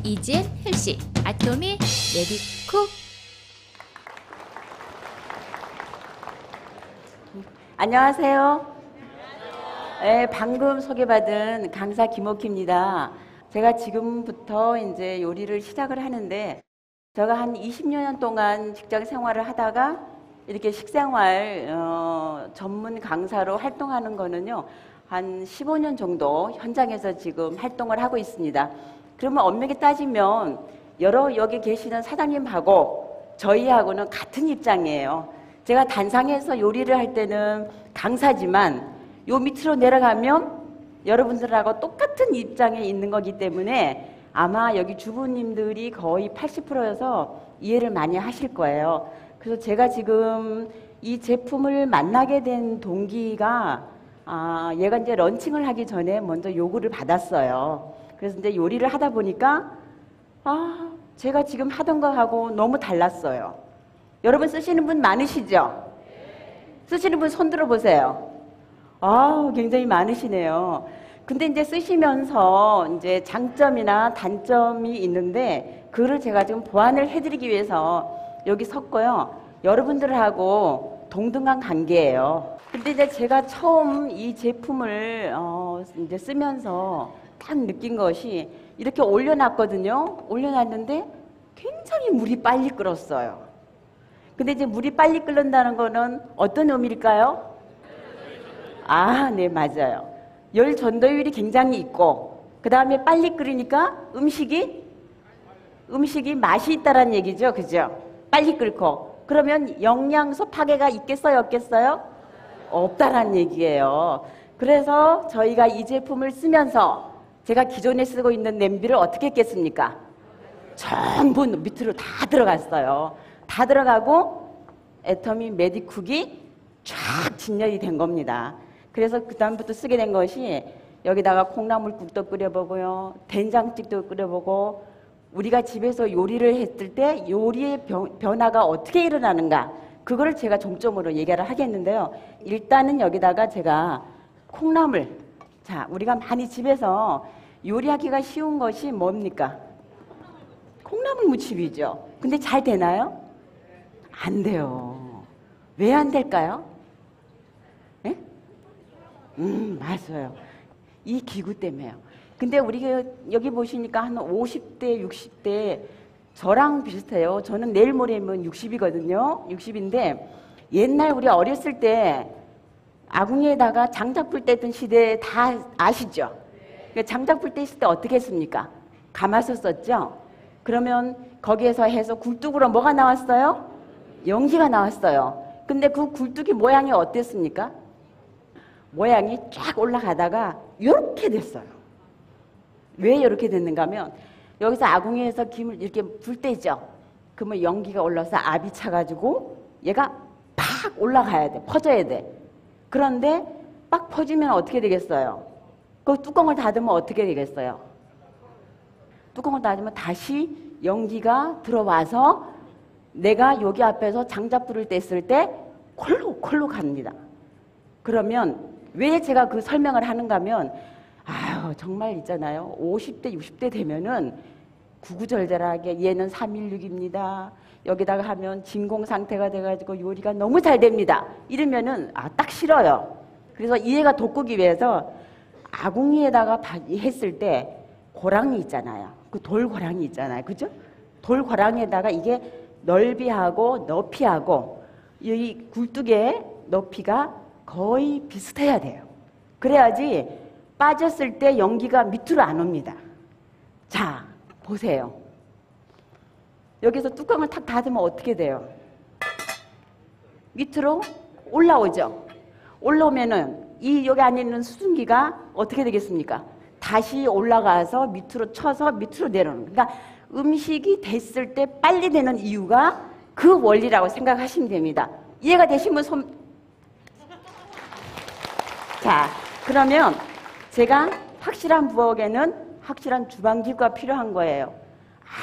이지엔 헬시 아토미 메디쿡. 안녕하세요. 네, 방금 소개받은 강사 김옥희입니다. 제가 지금부터 이제 요리를 시작을 하는데, 제가 한 20년 동안 직장 생활을 하다가 이렇게 식생활 전문 강사로 활동하는 거는요, 한 15년 정도 현장에서 지금 활동을 하고 있습니다. 그러면 엄밀히 따지면 여기 계시는 사장님하고 저희하고는 같은 입장이에요. 제가 단상에서 요리를 할 때는 강사지만 요 밑으로 내려가면 여러분들하고 똑같은 입장에 있는 거기 때문에 아마 여기 주부님들이 거의 80%여서 이해를 많이 하실 거예요. 그래서 제가 지금 이 제품을 만나게 된 동기가 얘가 이제 런칭을 하기 전에 먼저 요구를 받았어요. 그래서 이제 요리를 하다 보니까 제가 지금 하던 거하고 너무 달랐어요. 여러분 쓰시는 분 많으시죠? 쓰시는 분 손 들어보세요. 굉장히 많으시네요. 근데 이제 쓰시면서 이제 장점이나 단점이 있는데 그거를 제가 지금 보완을 해드리기 위해서 여기 섰고요. 여러분들하고 동등한 관계예요. 근데 이제 제가 처음 이 제품을 이제 쓰면서 딱 느낀 것이 이렇게 올려놨거든요. 올려놨는데 굉장히 물이 빨리 끓었어요. 근데 이제 물이 빨리 끓는다는 거는 어떤 의미일까요? 네, 맞아요. 열 전도율이 굉장히 있고, 그 다음에 빨리 끓이니까 음식이 맛이 있다라는 얘기죠. 그죠? 빨리 끓고. 그러면 영양소 파괴가 있겠어요? 없겠어요? 없다라는 얘기예요. 그래서 저희가 이 제품을 쓰면서 제가 기존에 쓰고 있는 냄비를 어떻게 했겠습니까? 전부 밑으로 다 들어갔어요. 다 들어가고 애터미 메디쿡이 쫙 진열이 된 겁니다. 그래서 그 다음부터 쓰게 된 것이 여기다가 콩나물국도 끓여보고요, 된장찌개도 끓여보고, 우리가 집에서 요리를 했을 때 요리의 변화가 어떻게 일어나는가, 그거를 제가 중점으로 얘기를 하겠는데요. 일단은 여기다가 제가 콩나물, 우리가 많이 집에서 요리하기가 쉬운 것이 뭡니까? 콩나물 무침이죠. 근데 잘 되나요? 안 돼요. 왜 안 될까요? 네? 맞아요. 이 기구 때문에요. 근데 우리가 여기 보시니까 한 50대, 60대 저랑 비슷해요. 저는 내일 모레면 60이거든요. 60인데 옛날 우리 어렸을 때 아궁이에다가 장작불 떼던 시대 다 아시죠? 장작불 떼실 때 어떻게 했습니까? 감아서 썼죠? 그러면 거기에서 해서 굴뚝으로 뭐가 나왔어요? 연기가 나왔어요. 근데 그 굴뚝이 모양이 어땠습니까? 모양이 쫙 올라가다가 이렇게 됐어요. 왜 이렇게 됐는가 하면 여기서 아궁이에서 김을 이렇게 불 때죠? 그러면 연기가 올라서 압이 차가지고 얘가 팍 올라가야 돼. 퍼져야 돼. 그런데 빡 퍼지면 어떻게 되겠어요? 그 뚜껑을 닫으면 어떻게 되겠어요? 뚜껑을 닫으면 다시 연기가 들어와서 내가 여기 앞에서 장작불을 뗐을 때 콜로 갑니다. 그러면 왜 제가 그 설명을 하는가 하면 정말 있잖아요. 50대, 60대 되면은 구구절절하게 얘는 316입니다. 여기다가 하면 진공 상태가 돼가지고 요리가 너무 잘 됩니다. 이러면은 딱 싫어요. 그래서 이해가 돋구기 위해서 아궁이에다가 했을 때 고랑이 있잖아요. 그 돌고랑이 있잖아요. 그죠? 돌고랑에다가 이게 넓이하고 높이하고 이 굴뚝의 높이가 거의 비슷해야 돼요. 그래야지 빠졌을 때 연기가 밑으로 안 옵니다. 자, 보세요. 여기서 뚜껑을 탁 닫으면 어떻게 돼요? 밑으로 올라오죠. 올라오면은 여기 안에 있는 수증기가 어떻게 되겠습니까? 다시 올라가서 밑으로 쳐서 밑으로 내려오는. 그러니까 음식이 됐을 때 빨리 되는 이유가 그 원리라고 생각하시면 됩니다. 이해가 되시면 자, 그러면 제가 확실한 부엌에는 확실한 주방기구가 필요한 거예요.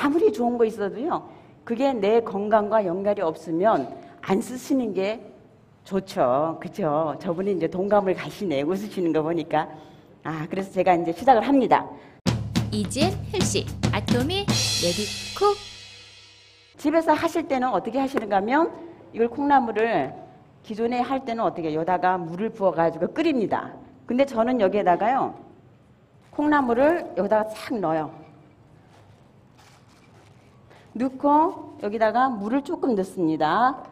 아무리 좋은 거 있어도요, 그게 내 건강과 연결이 없으면 안 쓰시는 게 좋죠. 그죠? 저분이 이제 동감을 가시네. 웃으시는 거 보니까. 그래서 제가 이제 시작을 합니다. 이지앤 헬시 아토미 레디쿡. 집에서 하실 때는 어떻게 하시는가 하면 이걸 콩나물을 기존에 할 때는 어떻게 여기다가 물을 부어가지고 끓입니다. 근데 저는 여기에다가요 콩나물을 여기다가 싹 넣어요. 넣고 여기다가 물을 조금 넣습니다.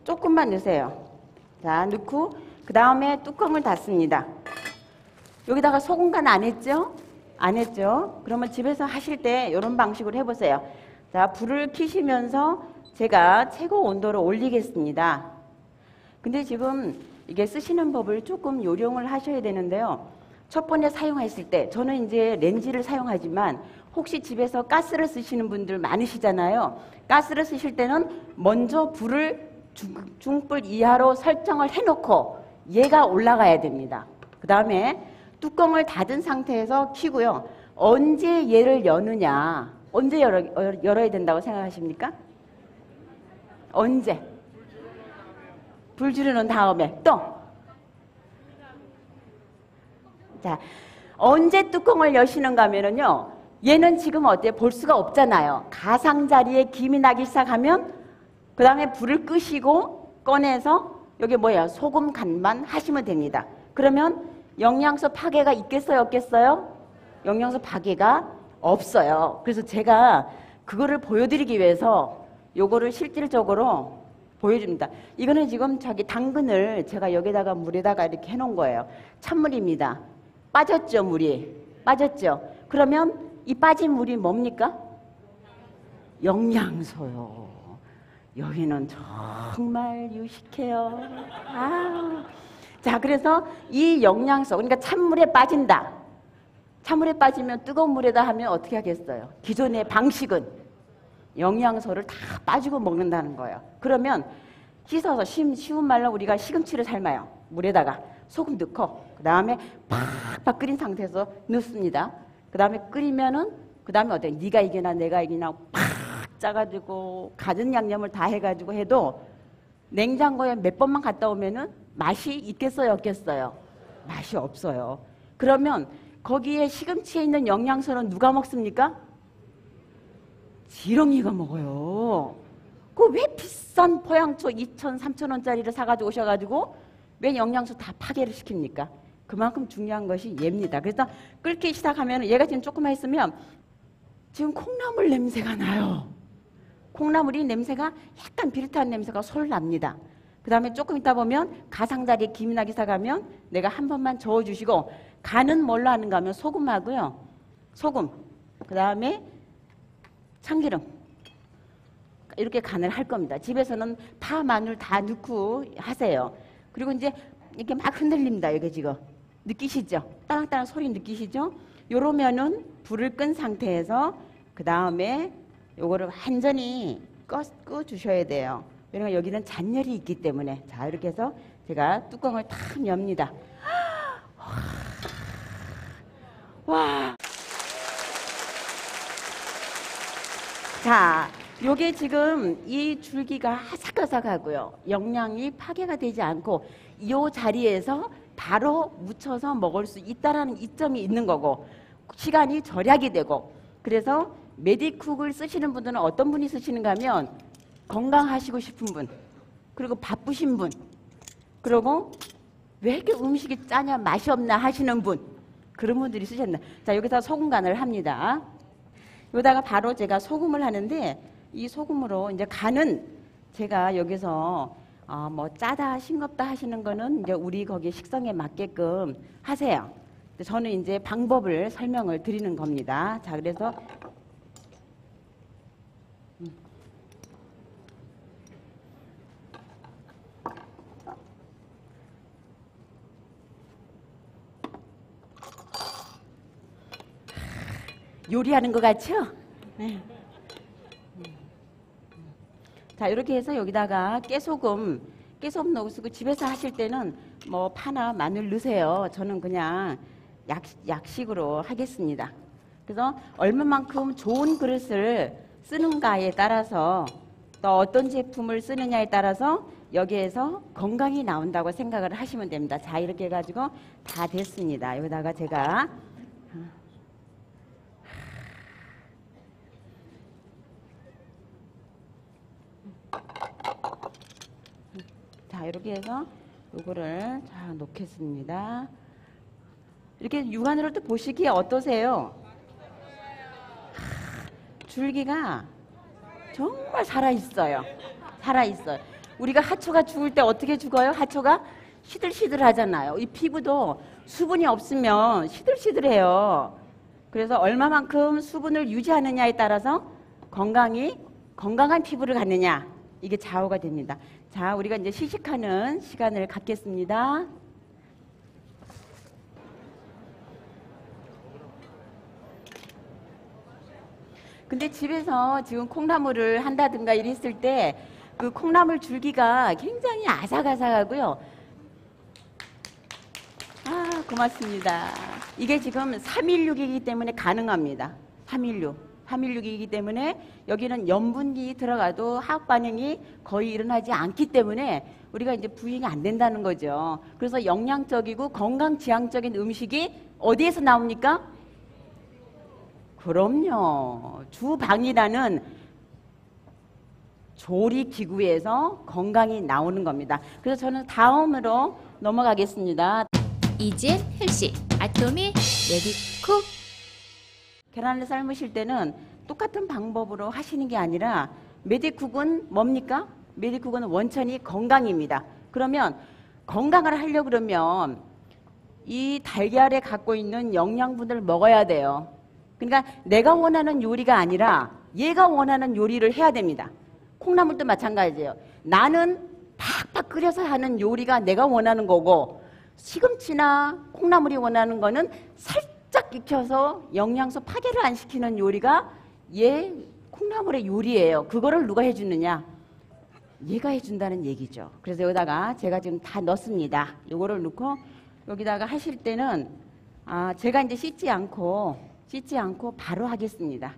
조금만 넣으세요. 자, 넣고 그 다음에 뚜껑을 닫습니다. 여기다가 소금 간 안 했죠? 안 했죠? 그러면 집에서 하실 때 이런 방식으로 해보세요. 자, 불을 켜시면서 제가 최고 온도를 올리겠습니다. 근데 지금 이게 쓰시는 법을 조금 요령을 하셔야 되는데요. 첫 번째 사용했을 때 저는 이제 렌지를 사용하지만 혹시 집에서 가스를 쓰시는 분들 많으시잖아요. 가스를 쓰실 때는 먼저 불을 중불 이하로 설정을 해놓고 얘가 올라가야 됩니다. 그 다음에 뚜껑을 닫은 상태에서 켜고요. 언제 얘를 여느냐, 언제 열어야 된다고 생각하십니까? 언제? 불 줄여놓은 다음에 또. 자, 언제 뚜껑을 여시는가 하면은요, 얘는 지금 어때요? 볼 수가 없잖아요. 가상자리에 김이 나기 시작하면 그 다음에 불을 끄시고 꺼내서 여기 뭐예요? 소금 간만 하시면 됩니다. 그러면 영양소 파괴가 있겠어요? 없겠어요? 영양소 파괴가 없어요. 그래서 제가 그거를 보여드리기 위해서 요거를 실질적으로 보여줍니다. 이거는 지금 저기 당근을 제가 여기다가 물에다가 이렇게 해놓은 거예요. 찬물입니다. 빠졌죠, 물이? 빠졌죠? 그러면 이 빠진 물이 뭡니까? 영양소요. 여기는 정말 유식해요. 아. 자, 그래서 이 영양소, 그러니까 찬물에 빠진다. 찬물에 빠지면 뜨거운 물에다 하면 어떻게 하겠어요? 기존의 방식은 영양소를 다 빠지고 먹는다는 거예요. 그러면 씻어서 쉬운 말로 우리가 시금치를 삶아요. 물에다가 소금 넣고 그 다음에 팍팍 끓인 상태에서 넣습니다. 그 다음에 끓이면은 그 다음에 어때요? 네가 이기나 내가 이기나 팍 짜가지고 가진 양념을 다 해가지고 해도 냉장고에 몇 번만 갔다 오면은 맛이 있겠어요, 없겠어요? 맛이 없어요. 그러면 거기에 시금치에 있는 영양소는 누가 먹습니까? 지렁이가 먹어요. 그 왜 비싼 포양초 2,000, 3,000원짜리를 사가지고 오셔가지고 왜 영양소 다 파괴를 시킵니까? 그만큼 중요한 것이 얘입니다. 그래서 끓기 시작하면 얘가 지금 조금만 있으면 지금 콩나물 냄새가 나요. 콩나물이 냄새가 약간 비릿한 냄새가 솔 납니다. 그 다음에 조금 있다 보면 가상자리에 김이 나기 시작하면 내가 한 번만 저어주시고 간은 뭘로 하는가 하면 소금하고요. 소금, 그 다음에 참기름 이렇게 간을 할 겁니다. 집에서는 파, 마늘 다 넣고 하세요. 그리고 이제 이렇게 막 흔들립니다. 여기 지금 느끼시죠? 따랑따랑 소리 느끼시죠? 요러면은 불을 끈 상태에서 그 다음에 요거를 완전히 꺼 주셔야 돼요. 왜냐면 여기는 잔열이 있기 때문에. 자, 이렇게 해서 제가 뚜껑을 탁 엽니다. 와. 자, 요게 지금 이 줄기가 아삭아삭하고요. 영양이 파괴가 되지 않고 이 자리에서 바로 묻혀서 먹을 수 있다라는 이점이 있는 거고 시간이 절약이 되고 그래서 메디쿡을 쓰시는 분들은 어떤 분이 쓰시는가 하면 건강하시고 싶은 분 그리고 바쁘신 분 그리고 왜 이렇게 음식이 짜냐 맛이 없나 하시는 분 그런 분들이 쓰셨나. 자, 여기서 소금 간을 합니다. 여기다가 바로 제가 소금을 하는데 이 소금으로 이제 간은 제가 여기서 뭐 짜다 싱겁다 하시는 거는 이제 우리 거기 식성에 맞게끔 하세요. 저는 이제 방법을 설명을 드리는 겁니다. 자, 그래서 요리하는 것 같죠? 네. 자, 이렇게 해서 여기다가 깨소금 넣으시고 집에서 하실 때는 뭐 파나 마늘 넣으세요. 저는 그냥 약식으로 하겠습니다. 그래서 얼마만큼 좋은 그릇을 쓰는가에 따라서 또 어떤 제품을 쓰느냐에 따라서 여기에서 건강이 나온다고 생각을 하시면 됩니다. 자, 이렇게 해가지고 다 됐습니다. 여기다가 제가 자, 이렇게 해서 요거를 자, 놓겠습니다. 이렇게 육안으로 또 보시기에 어떠세요? 줄기가 정말 살아있어요. 살아있어요. 우리가 하초가 죽을 때 어떻게 죽어요? 하초가 시들시들 하잖아요. 이 피부도 수분이 없으면 시들시들해요. 그래서 얼마만큼 수분을 유지하느냐에 따라서 건강한 피부를 갖느냐, 이게 좌우가 됩니다. 자, 우리가 이제 시식하는 시간을 갖겠습니다. 근데 집에서 지금 콩나물을 한다든가 이랬을 때 그 콩나물 줄기가 굉장히 아삭아삭하고요. 아, 고맙습니다. 이게 지금 316이기 때문에 가능합니다. 316이기 때문에 여기는 염분이 들어가도 화학 반응이 거의 일어나지 않기 때문에 우리가 이제 부인이 안 된다는 거죠. 그래서 영양적이고 건강지향적인 음식이 어디에서 나옵니까? 그럼요. 주방이라는 조리기구에서 건강이 나오는 겁니다. 그래서 저는 다음으로 넘어가겠습니다. 이젠 헬시 아토미 레디쿡. 계란을 삶으실 때는 똑같은 방법으로 하시는 게 아니라 메디쿡은 뭡니까? 메디쿡은 원천이 건강입니다. 그러면 건강을 하려고 그러면 이 달걀에 갖고 있는 영양분을 먹어야 돼요. 그러니까 내가 원하는 요리가 아니라 얘가 원하는 요리를 해야 됩니다. 콩나물도 마찬가지예요. 나는 팍팍 끓여서 하는 요리가 내가 원하는 거고 시금치나 콩나물이 원하는 거는 살짝 익혀서 영양소 파괴를 안 시키는 요리가 얘 콩나물의 요리예요. 그거를 누가 해주느냐? 얘가 해준다는 얘기죠. 그래서 여기다가 제가 지금 다 넣습니다. 요거를 넣고 여기다가 하실 때는 제가 이제 씻지 않고 바로 하겠습니다.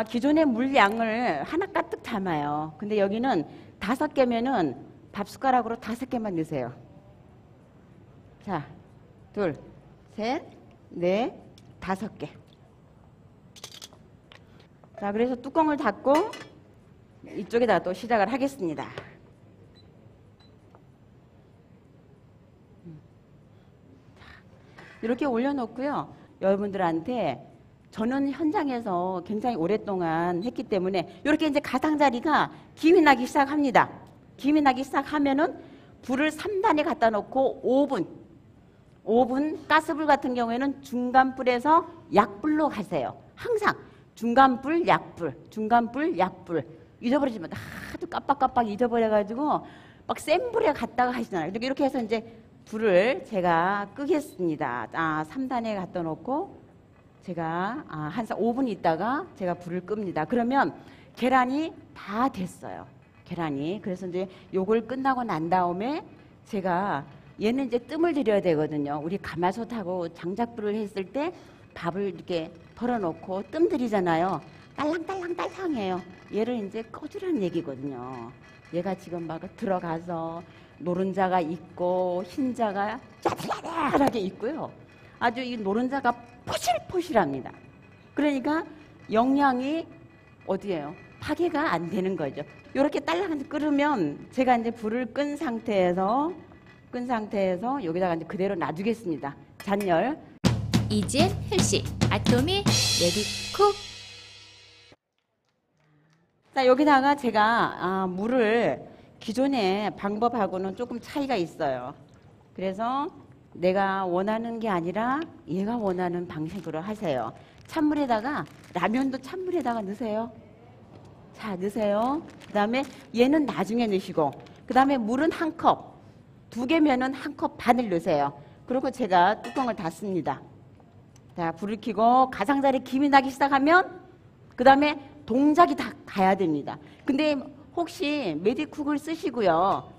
기존의 물량을 하나 가득 담아요. 근데 여기는 5개면은 밥숟가락으로 5개만 넣으세요. 자, 2, 3, 4, 5개. 자, 그래서 뚜껑을 닫고 이쪽에다 또 시작을 하겠습니다. 이렇게 올려놓고요. 여러분들한테 저는 현장에서 굉장히 오랫동안 했기 때문에 이렇게 이제 가장자리가 김이 나기 시작합니다. 김이 나기 시작하면은 불을 3단에 갖다 놓고 5분 가스불 같은 경우에는 중간불에서 약불로 가세요. 항상 중간불, 약불 잊어버리지 마. 하도 깜빡깜빡 잊어버려가지고 막 센 불에 갔다가 하시잖아요. 이렇게 해서 이제 불을 제가 끄겠습니다. 3단에 갖다 놓고 제가 한 5분 있다가 제가 불을 끕니다. 그러면 계란이 다 됐어요. 계란이. 그래서 이제 요걸 끝나고 난 다음에 제가 얘는 이제 뜸을 들여야 되거든요. 우리 가마솥하고 장작불을 했을 때 밥을 이렇게 덜어놓고 뜸 들이잖아요. 딸랑딸랑딸랑해요. 얘를 이제 꺼주라는 얘기거든요. 얘가 지금 막 들어가서 노른자가 있고 흰자가 짜잘하게 있고요. 아주 이 노른자가 포실포실합니다. 그러니까 영양이 어디예요? 파괴가 안 되는 거죠. 이렇게 딸랑한테 끓으면 제가 이제 불을 끈 상태에서 여기다가 이제 그대로 놔두겠습니다. 잔열. 이젠 헬시 아토미 레디쿡. 자, 여기다가 제가 물을 기존의 방법하고는 조금 차이가 있어요. 그래서 내가 원하는 게 아니라 얘가 원하는 방식으로 하세요. 찬물에다가 라면도 찬물에다가 넣으세요. 자, 넣으세요. 그 다음에 얘는 나중에 넣으시고 그 다음에 물은 1컵, 2개면은 1컵 반을 넣으세요. 그리고 제가 뚜껑을 닫습니다. 자, 불을 켜고 가장자리 김이 나기 시작하면 그 다음에 동작이 다 가야 됩니다. 근데 혹시 메디쿡을 쓰시고요.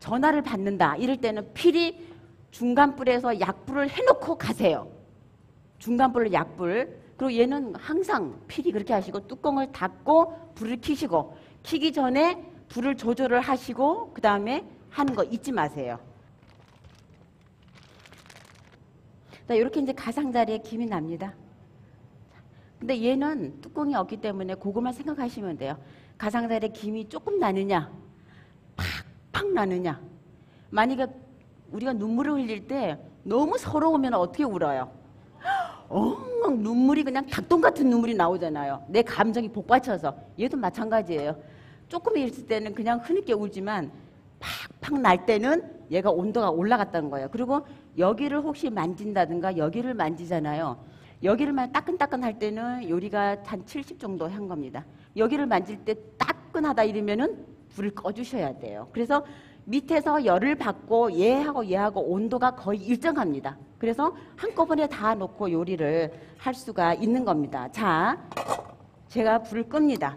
전화를 받는다. 이럴 때는 필히 중간불에서 약불을 해놓고 가세요. 중간불로 약불. 그리고 얘는 항상 필히 그렇게 하시고 뚜껑을 닫고 불을 켜시고 켜기 전에 불을 조절을 하시고 그 다음에 하는 거 잊지 마세요. 자, 이렇게 이제 가장자리에 김이 납니다. 근데 얘는 뚜껑이 없기 때문에 그것만 생각하시면 돼요. 가장자리에 김이 조금 나느냐, 팍팍 나느냐. 만약에 우리가 눈물을 흘릴 때 너무 서러우면 어떻게 울어요? 엉엉 눈물이 그냥 닭똥 같은 눈물이 나오잖아요. 내 감정이 복받쳐서. 얘도 마찬가지예요. 조금 있을 때는 그냥 흐느껴 울지만 팍팍 날 때는 얘가 온도가 올라갔다는 거예요. 그리고 여기를 혹시 만진다든가 여기를 만지잖아요. 여기를 따끈따끈 할 때는 요리가 한 70 정도 한 겁니다. 여기를 만질 때 따끈하다 이러면은 불을 꺼주셔야 돼요. 그래서 밑에서 열을 받고 얘하고 온도가 거의 일정합니다. 그래서 한꺼번에 다 놓고 요리를 할 수가 있는 겁니다. 자, 제가 불을 끕니다.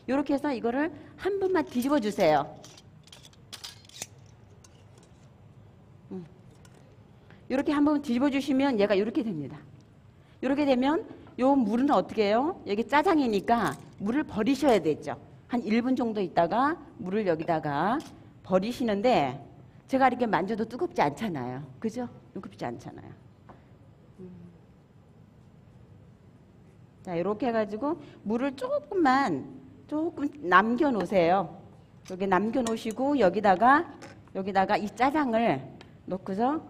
이렇게 해서 이거를 한 번만 뒤집어 주세요. 이렇게 한 번 뒤집어 주시면 얘가 이렇게 됩니다. 이렇게 되면 요 물은 어떻게 해요? 여기 짜장이니까 물을 버리셔야 되죠. 한 1분 정도 있다가 물을 여기다가 버리시는데 제가 이렇게 만져도 뜨겁지 않잖아요. 그죠? 뜨겁지 않잖아요. 자, 이렇게 해가지고 물을 조금 남겨 놓으세요. 여기 남겨 놓으시고 여기다가 이 짜장을 놓고서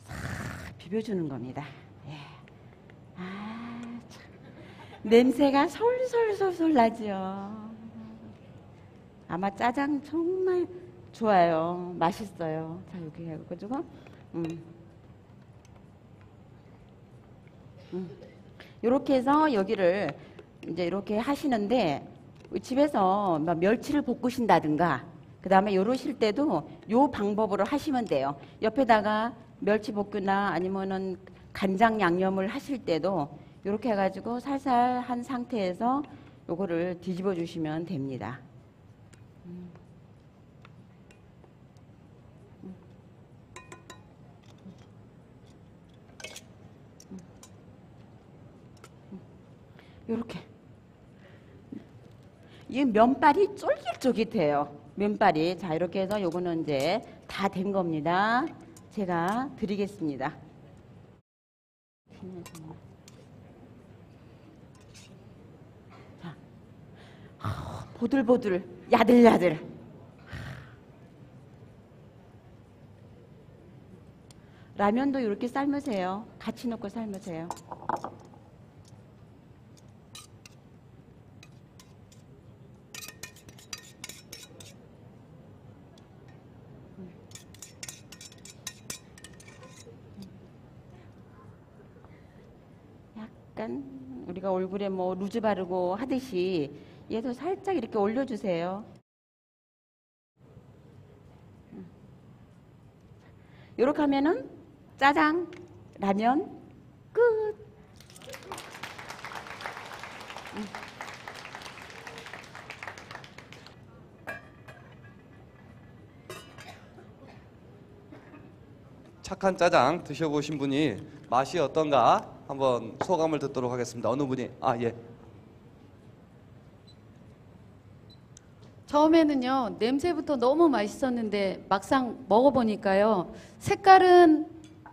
싹 비벼주는 겁니다. 예. 아, 참. 냄새가 솔솔솔솔 나죠. 아마 짜장 정말 좋아요. 맛있어요. 자, 여기 해가지고 이렇게 해서 여기를 이제 이렇게 하시는데 집에서 막 멸치를 볶으신다든가 그 다음에 요러실 때도 요 방법으로 하시면 돼요. 옆에다가 멸치 볶으나 아니면은 간장 양념을 하실 때도 이렇게 해가지고 살살 한 상태에서 요거를 뒤집어 주시면 됩니다. 요렇게 이 면발이 쫄깃쫄깃해요. 면발이. 자, 이렇게 해서 요거는 이제 다 된 겁니다. 제가 드리겠습니다. 자, 보들보들 야들야들. 라면도 이렇게 삶으세요. 같이 넣고 삶으세요. 약간 우리가 얼굴에 뭐 루즈 바르고 하듯이 얘도 살짝 이렇게 올려주세요. 이렇게 하면은 짜장, 라면 끝. 착한 짜장 드셔보신 분이 맛이 어떤가 한번 소감을 듣도록 하겠습니다. 어느 분이? 아, 예. 처음에는요, 냄새부터 너무 맛있었는데 막상 먹어보니까요, 색깔은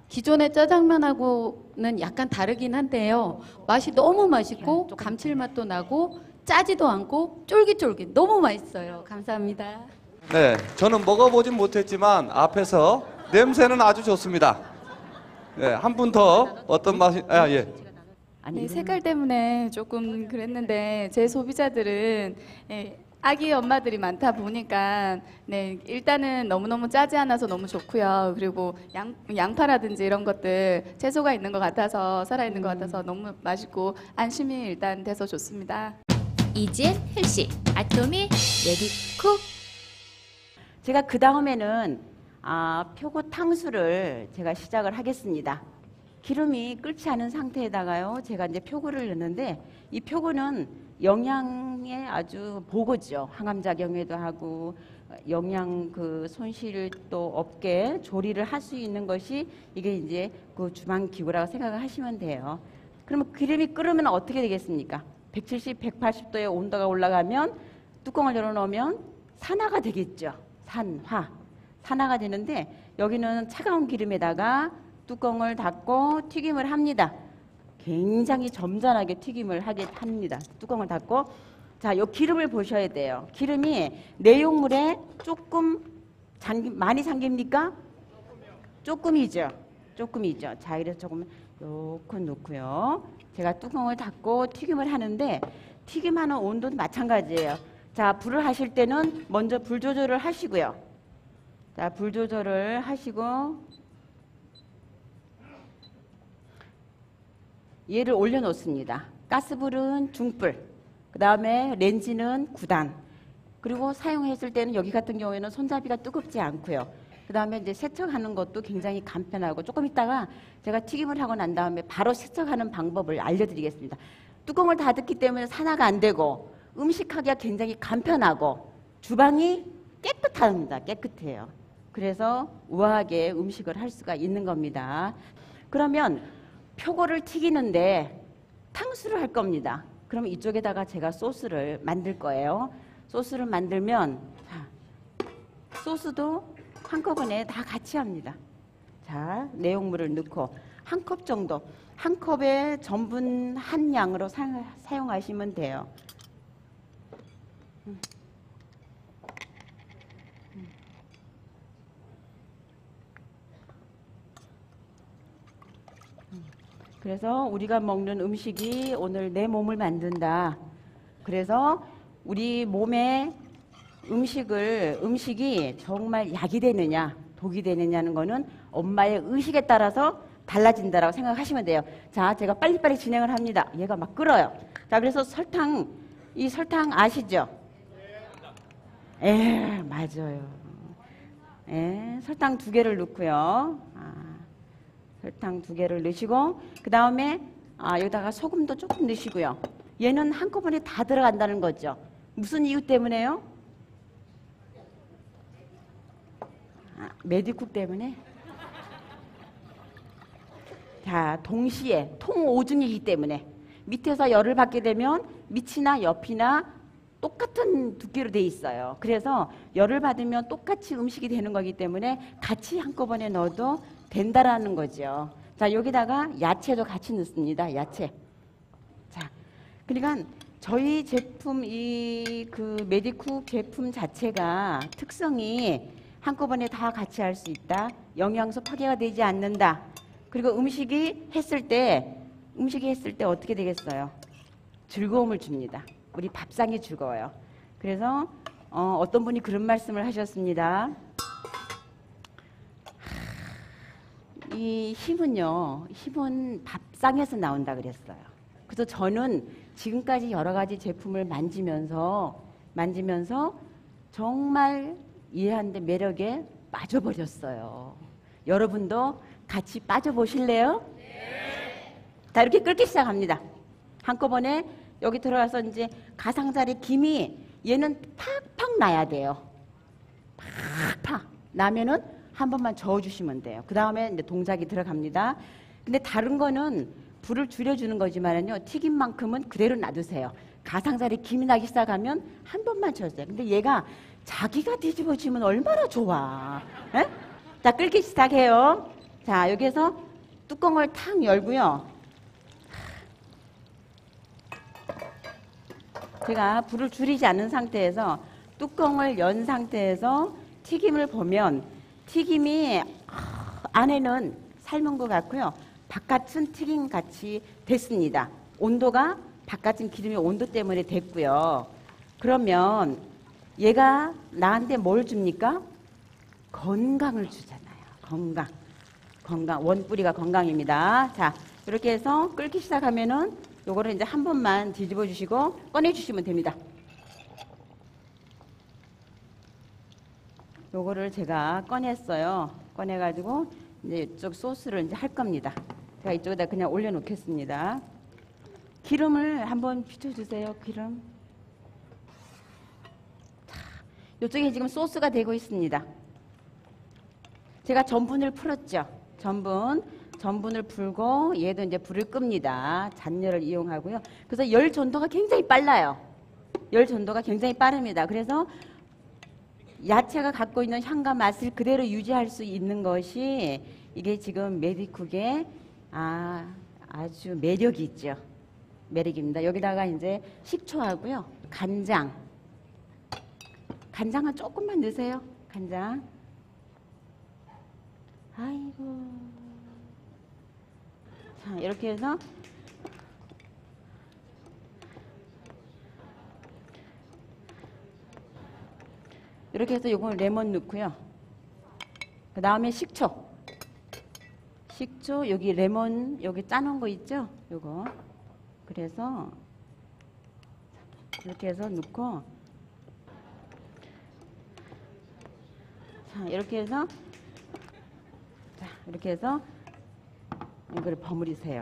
기존의 짜장면하고는 약간 다르긴 한데요, 맛이 너무 맛있고 감칠맛도 나고 짜지도 않고 쫄깃쫄깃 너무 맛있어요. 감사합니다. 네, 저는 먹어보진 못했지만 앞에서 냄새는 아주 좋습니다. 네, 한 분 더 어떤 맛이? 아, 예. 네, 색깔 때문에 조금 그랬는데 제 소비자들은 아기 엄마들이 많다 보니까 네, 일단은 너무너무 짜지 않아서 너무 좋고요. 그리고 양파라든지 이런 것들 채소가 있는 것 같아서 살아있는 것 같아서 너무 맛있고 안심이 일단 돼서 좋습니다. 이지엔 헬시 아토미 레디쿡. 제가 그 다음에는 표고 탕수를 제가 시작을 하겠습니다. 기름이 끓지 않은 상태에다가요, 제가 이제 표고를 넣는데 이 표고는 영양에 아주 보고죠. 항암작용에도 하고 영양 그 손실도 없게 조리를 할 수 있는 것이 이게 이제 그 주방기구라고 생각을 하시면 돼요. 그러면 기름이 끓으면 어떻게 되겠습니까? 170, 180도의 온도가 올라가면 뚜껑을 열어놓으면 산화가 되겠죠. 산화가 되는데 여기는 차가운 기름에다가 뚜껑을 닫고 튀김을 합니다. 굉장히 점잖하게 튀김을 하게 합니다. 뚜껑을 닫고. 자, 요 기름을 보셔야 돼요. 기름이 내용물에 조금 많이 잠깁니까? 조금이죠. 조금이죠. 자, 그래서 조금 요렇게 놓고요. 제가 뚜껑을 닫고 튀김을 하는데 튀김하는 온도도 마찬가지예요. 자, 불을 하실 때는 먼저 불 조절을 하시고요. 자, 불 조절을 하시고 얘를 올려놓습니다. 가스불은 중불, 그 다음에 렌지는 9단, 그리고 사용했을 때는 여기 같은 경우에는 손잡이가 뜨겁지 않고요. 그 다음에 이제 세척하는 것도 굉장히 간편하고 조금 있다가 제가 튀김을 하고 난 다음에 바로 세척하는 방법을 알려드리겠습니다. 뚜껑을 닫았기 때문에 산화가 안 되고 음식하기가 굉장히 간편하고 주방이 깨끗합니다. 깨끗해요. 그래서 우아하게 음식을 할 수가 있는 겁니다. 그러면 표고를 튀기는데 탕수를 할 겁니다. 그러면 이쪽에다가 제가 소스를 만들 거예요. 소스를 만들면 자, 소스도 한꺼번에 다 같이 합니다. 자, 내용물을 넣고 한 컵 정도, 한 컵에 전분 한 양으로 사용하시면 돼요. 그래서 우리가 먹는 음식이 오늘 내 몸을 만든다. 그래서 우리 몸에 음식이 정말 약이 되느냐 독이 되느냐는 거는 엄마의 의식에 따라서 달라진다라고 생각하시면 돼요. 자, 제가 빨리빨리 진행을 합니다. 얘가 막 끓어요. 자, 그래서 이 설탕 아시죠? 맞아요. 설탕 2개를 넣고요. 설탕 2개를 넣으시고 그 다음에 여기다가 소금도 조금 넣으시고요. 얘는 한꺼번에 다 들어간다는 거죠. 무슨 이유 때문에요? 메디쿡 때문에? 자, 동시에 통오줌이기 때문에 밑에서 열을 받게 되면 밑이나 옆이나 똑같은 두께로 돼 있어요. 그래서 열을 받으면 똑같이 음식이 되는 거기 때문에 같이 한꺼번에 넣어도 된다라는 거죠. 자, 여기다가 야채도 같이 넣습니다. 야채. 자, 그러니까 저희 제품 그 메디쿡 제품 자체가 특성이 한꺼번에 다 같이 할 수 있다. 영양소 파괴가 되지 않는다. 그리고 음식이 했을 때 어떻게 되겠어요? 즐거움을 줍니다. 우리 밥상이 즐거워요. 그래서 어떤 분이 그런 말씀을 하셨습니다. 이 힘은 밥상에서 나온다 그랬어요. 그래서 저는 지금까지 여러 가지 제품을 만지면서 정말 이해하는데 매력에 빠져버렸어요. 여러분도 같이 빠져보실래요? 네. 자, 이렇게 끓기 시작합니다. 한꺼번에 여기 들어가서 이제 가상자리 김이 얘는 팍팍 나야 돼요. 팍팍 나면은 한 번만 저어주시면 돼요. 그 다음에 이제 동작이 들어갑니다. 근데 다른 거는 불을 줄여주는 거지만은요, 튀김만큼은 그대로 놔두세요. 가상자리 김이 나기 시작하면 한 번만 저으세요. 근데 얘가 자기가 뒤집어지면 얼마나 좋아. 에? 자, 끓기 시작해요. 자, 여기에서 뚜껑을 탁 열고요. 제가 불을 줄이지 않은 상태에서 뚜껑을 연 상태에서 튀김을 보면 튀김이 안에는 삶은 것 같고요. 바깥은 튀김 같이 됐습니다. 온도가 바깥은 기름의 온도 때문에 됐고요. 그러면 얘가 나한테 뭘 줍니까? 건강을 주잖아요. 건강. 원뿌리가 건강입니다. 자, 이렇게 해서 끓기 시작하면은 요거를 이제 한 번만 뒤집어 주시고 꺼내 주시면 됩니다. 요거를 제가 꺼냈어요. 꺼내가지고 이제 이쪽 소스를 이제 할 겁니다. 제가 이쪽에다 그냥 올려놓겠습니다. 기름을 한번 비춰주세요. 기름. 자, 이쪽에 지금 소스가 되고 있습니다. 제가 전분을 풀었죠. 전분을 풀고 얘도 이제 불을 끕니다. 잔열을 이용하고요. 그래서 열 전도가 굉장히 빨라요. 열 전도가 굉장히 빠릅니다. 그래서 야채가 갖고 있는 향과 맛을 그대로 유지할 수 있는 것이 이게 지금 메디쿡의 아주 매력이 있죠. 매력입니다. 여기다가 이제 식초하고요. 간장은 조금만 넣으세요. 간장. 아이고. 자, 이렇게 해서 이렇게 해서 요걸 레몬 넣고요. 그 다음에 식초. 식초, 여기 레몬, 여기 짜놓은 거 있죠? 요거. 그래서 이렇게 해서 넣고, 자, 이렇게 해서, 자, 이렇게 해서 이걸 버무리세요.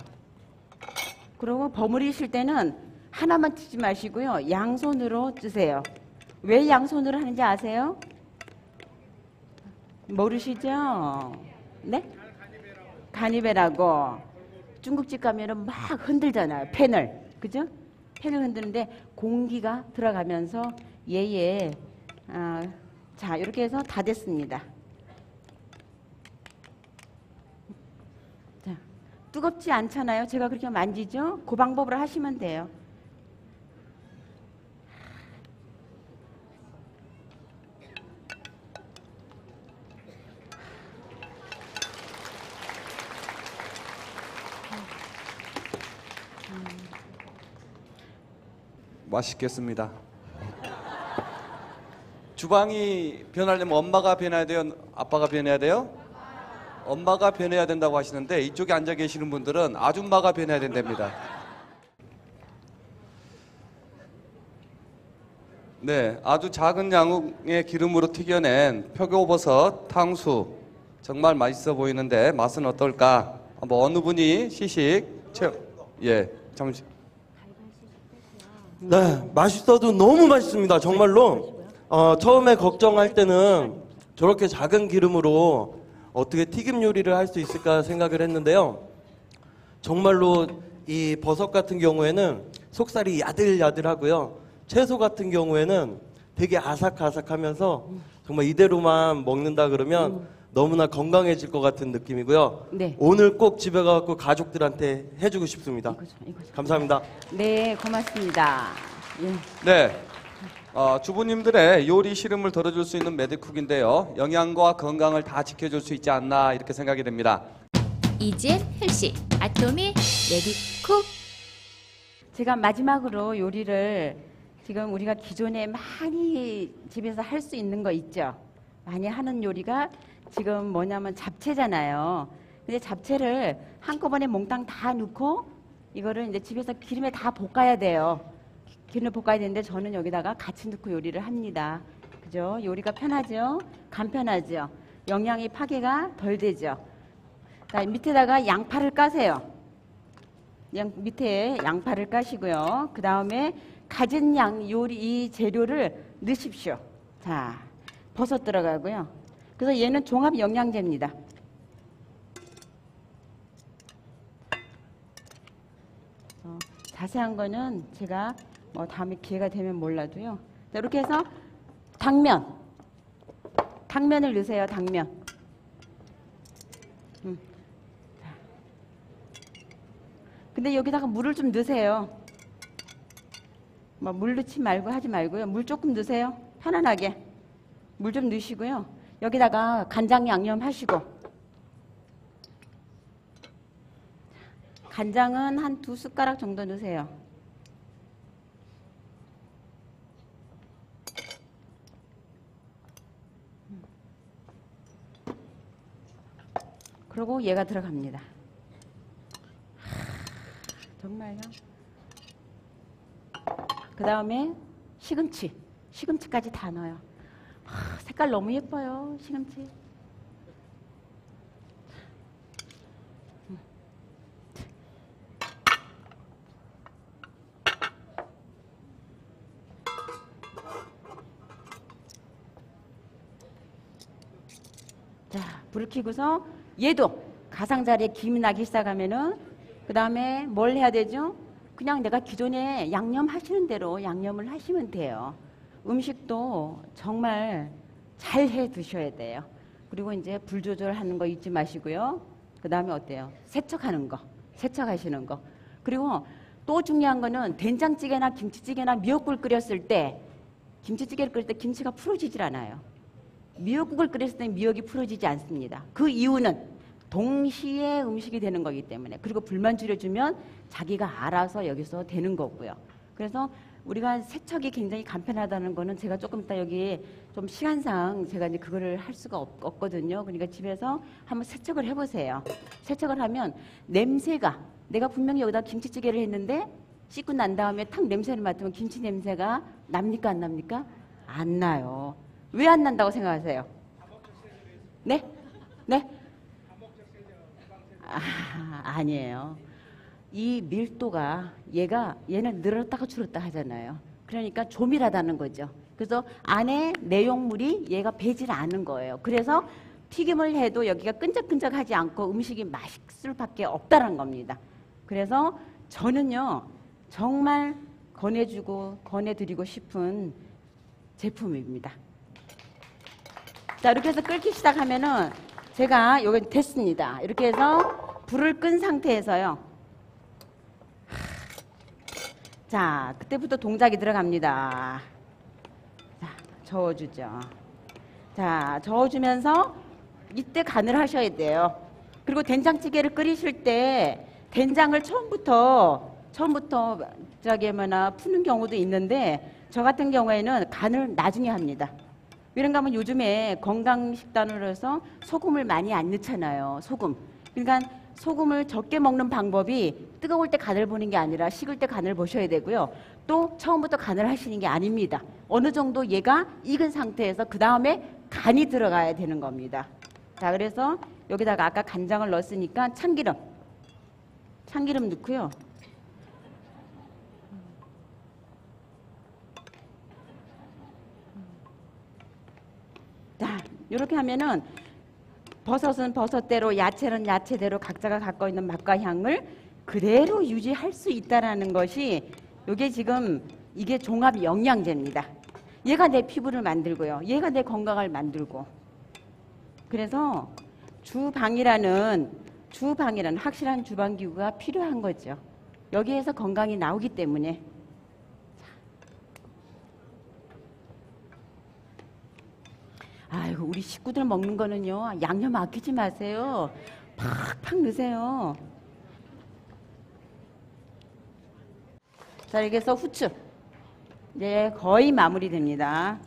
그리고 버무리실 때는 하나만 찌지 마시고요. 양손으로 찌세요. 왜 양손으로 하는지 아세요? 모르시죠? 네? 가니베라고. 중국집 가면은 막 흔들잖아요. 팬을. 그죠? 팬을 흔드는데 공기가 들어가면서 얘에 자, 이렇게 해서 다 됐습니다. 자, 뜨겁지 않잖아요. 제가 그렇게 만지죠? 그 방법으로 하시면 돼요. 맛있겠습니다. 주방이 변하려면 엄마가 변해야 돼요? 아빠가 변해야 돼요? 엄마가 변해야 된다고 하시는데 이쪽에 앉아 계시는 분들은 아줌마가 변해야 된답니다. 네, 아주 작은 양의 기름으로 튀겨낸 표고버섯 탕수 정말 맛있어 보이는데 맛은 어떨까? 한번 어느 분이 시식 예, 잠시. 네, 맛있어도 너무 맛있습니다. 정말로. 처음에 걱정할 때는 저렇게 작은 기름으로 어떻게 튀김 요리를 할 수 있을까 생각을 했는데요. 정말로 이 버섯 같은 경우에는 속살이 야들야들하고요. 채소 같은 경우에는 되게 아삭아삭하면서 정말 이대로만 먹는다 그러면 너무나 건강해질 것 같은 느낌이고요. 네. 오늘 꼭 집에 가서 가족들한테 해주고 싶습니다. 이거죠. 감사합니다. 네, 고맙습니다. 예. 네, 주부님들의 요리 시름을 덜어줄 수 있는 매드쿡인데요. 영양과 건강을 다 지켜줄 수 있지 않나 이렇게 생각이 됩니다. 이젠 헬시 아토미 레디쿡. 제가 마지막으로 요리를 지금 우리가 기존에 많이 집에서 할 수 있는 거 있죠. 많이 하는 요리가 지금 뭐냐면 잡채잖아요. 근데 잡채를 한꺼번에 몽땅 다 넣고 이거를 이제 집에서 기름에 다 볶아야 돼요. 기름에 볶아야 되는데 저는 여기다가 같이 넣고 요리를 합니다. 그죠? 요리가 편하죠? 간편하죠? 영양이 파괴가 덜 되죠? 자, 밑에다가 양파를 까세요. 밑에 양파를 까시고요. 그 다음에 가진 양 요리 이 재료를 넣으십시오. 자, 버섯 들어가고요. 그래서 얘는 종합 영양제입니다. 자세한 거는 제가 뭐 다음에 기회가 되면 몰라도요. 자, 이렇게 해서 당면을 넣으세요. 당면. 자. 근데 여기다가 물을 좀 넣으세요. 뭐 물 넣지 말고 하지 말고요. 물 조금 넣으세요. 편안하게. 물 좀 넣으시고요. 여기다가 간장 양념 하시고. 간장은 한 2숟가락 정도 넣으세요. 그리고 얘가 들어갑니다. 정말요. 그 다음에 시금치까지 다 넣어요. 색깔 너무 예뻐요. 시금치. 자, 불을 켜고서 얘도 가장자리에 김이 나기 시작하면은 그 다음에 뭘 해야 되죠? 그냥 내가 기존에 양념 하시는 대로 양념을 하시면 돼요. 음식도 정말 잘 해 드셔야 돼요. 그리고 이제 불 조절하는 거 잊지 마시고요. 그 다음에 어때요? 세척하시는 거. 그리고 또 중요한 거는 된장찌개나 김치찌개나 미역국 끓였을 때 김치찌개를 끓일 때 김치가 풀어지질 않아요. 미역국을 끓였을 때 미역이 풀어지지 않습니다. 그 이유는 동시에 음식이 되는 거기 때문에. 그리고 불만 줄여주면 자기가 알아서 여기서 되는 거고요. 그래서 우리가 세척이 굉장히 간편하다는 거는 제가 조금 이따 여기 좀 시간상 제가 이제 그거를 할 수가 없거든요. 그러니까 집에서 한번 세척을 해보세요. 세척을 하면 냄새가, 내가 분명히 여기다 김치찌개를 했는데 씻고 난 다음에 탁 냄새를 맡으면 김치 냄새가 납니까 안 납니까? 안 나요. 왜 안 난다고 생각하세요? 네? 네? 아니에요. 이 밀도가 얘는 늘었다가 줄었다 하잖아요. 그러니까 조밀하다는 거죠. 그래서 안에 내용물이 얘가 배질 않은 거예요. 그래서 튀김을 해도 여기가 끈적끈적하지 않고 음식이 맛있을 수밖에 없다는 겁니다. 그래서 저는요 정말 권해드리고 싶은 제품입니다. 자, 이렇게 해서 끓기 시작하면은 제가 여기 됐습니다. 이렇게 해서 불을 끈 상태에서요. 자, 그때부터 동작이 들어갑니다. 자, 저어주죠. 자, 저어주면서 이때 간을 하셔야 돼요. 그리고 된장찌개를 끓이실 때 된장을 처음부터 푸는 경우도 있는데 저 같은 경우에는 간을 나중에 합니다. 왜냐면 하면 요즘에 건강식단으로 해서 소금을 많이 안 넣잖아요. 소금. 그러니까 소금을 적게 먹는 방법이 뜨거울 때 간을 보는 게 아니라 식을 때 간을 보셔야 되고요. 또 처음부터 간을 하시는 게 아닙니다. 어느 정도 얘가 익은 상태에서 그 다음에 간이 들어가야 되는 겁니다. 자, 그래서 여기다가 아까 간장을 넣었으니까 참기름 넣고요. 자, 이렇게 하면은 버섯은 버섯대로, 야채는 야채대로 각자가 갖고 있는 맛과 향을 그대로 유지할 수 있다라는 것이 이게 지금 이게 종합 영양제입니다. 얘가 내 피부를 만들고요. 얘가 내 건강을 만들고. 그래서 주방이라는 확실한 주방기구가 필요한 거죠. 여기에서 건강이 나오기 때문에. 아이고, 우리 식구들 먹는 거는요, 양념 아끼지 마세요. 팍팍 넣으세요. 자, 이렇게 해서 후추. 이제 거의 마무리됩니다.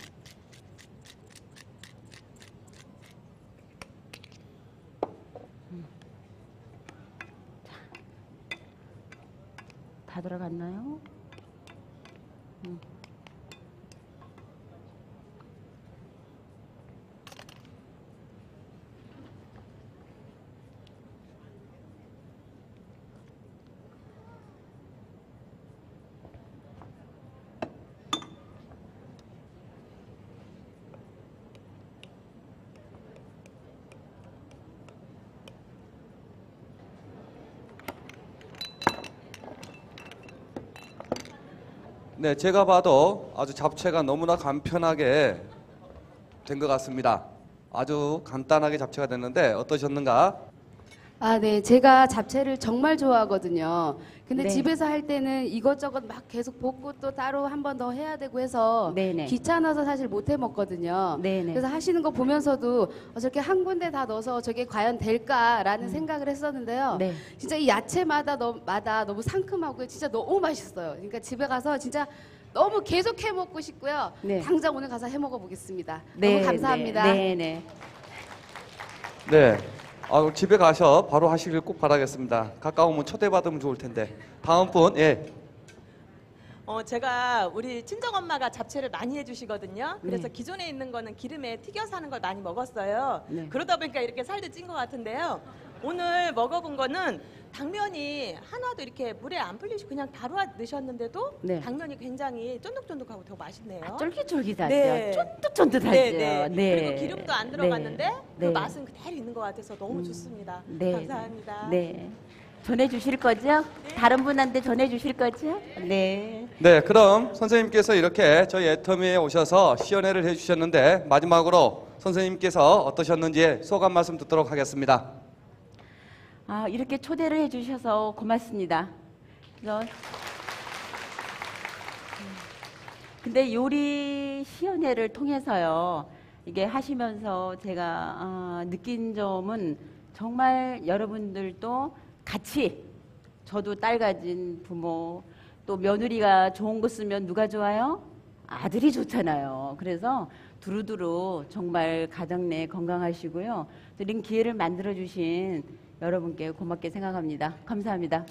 다 들어갔나요? 네, 제가 봐도 아주 잡채가 너무나 간편하게 된 것 같습니다. 아주 간단하게 잡채가 됐는데 어떠셨는가? 아, 네. 제가 잡채를 정말 좋아하거든요. 근데 네. 집에서 할 때는 이것저것 막 계속 볶고 또 따로 한 번 더 해야 되고 해서 네네. 귀찮아서 사실 못 해 먹거든요. 네네. 그래서 하시는 거 보면서도 저렇게 한 군데 다 넣어서 저게 과연 될까라는 생각을 했었는데요. 네. 진짜 이 야채마다 너무 상큼하고 진짜 너무 맛있어요. 그러니까 집에 가서 진짜 너무 계속 해 먹고 싶고요. 네. 당장 오늘 가서 해 먹어 보겠습니다. 네, 너무 감사합니다. 네, 네. 네. 집에 가서 바로 하시길 꼭 바라겠습니다. 가까우면 초대받으면 좋을 텐데. 다음 분, 예. 제가 우리 친정엄마가 잡채를 많이 해주시거든요. 그래서 네. 기존에 있는 거는 기름에 튀겨서 하는 걸 많이 먹었어요. 네. 그러다 보니까 이렇게 살도 찐 것 같은데요. 오늘 먹어본 거는 당면이 하나도 이렇게 물에 안 풀리시고 그냥 바로 넣으셨는데도 네. 당면이 굉장히 쫀득쫀득하고 더 맛있네요. 쫄깃쫄깃하죠. 네. 쫀득쫀득하죠. 네. 네. 그리고 기름도 안 들어갔는데 그 네. 맛은 그대로 있는 것 같아서 너무 좋습니다. 네. 감사합니다. 네. 전해주실 거죠? 다른 분한테 전해주실 거죠? 네. 네, 그럼 선생님께서 이렇게 저희 애터미에 오셔서 시연회를 해주셨는데 마지막으로 선생님께서 어떠셨는지 소감 말씀 듣도록 하겠습니다. 아, 이렇게 초대를 해주셔서 고맙습니다. 그래서 근데 요리 시연회를 통해서요, 이게 하시면서 제가 느낀 점은 정말 여러분들도 같이 저도 딸 가진 부모 또 며느리가 좋은 거 쓰면 누가 좋아요? 아들이 좋잖아요. 그래서 두루두루 정말 가정 내 건강하시고요. 이런 기회를 만들어 주신 여러분께 고맙게 생각합니다. 감사합니다.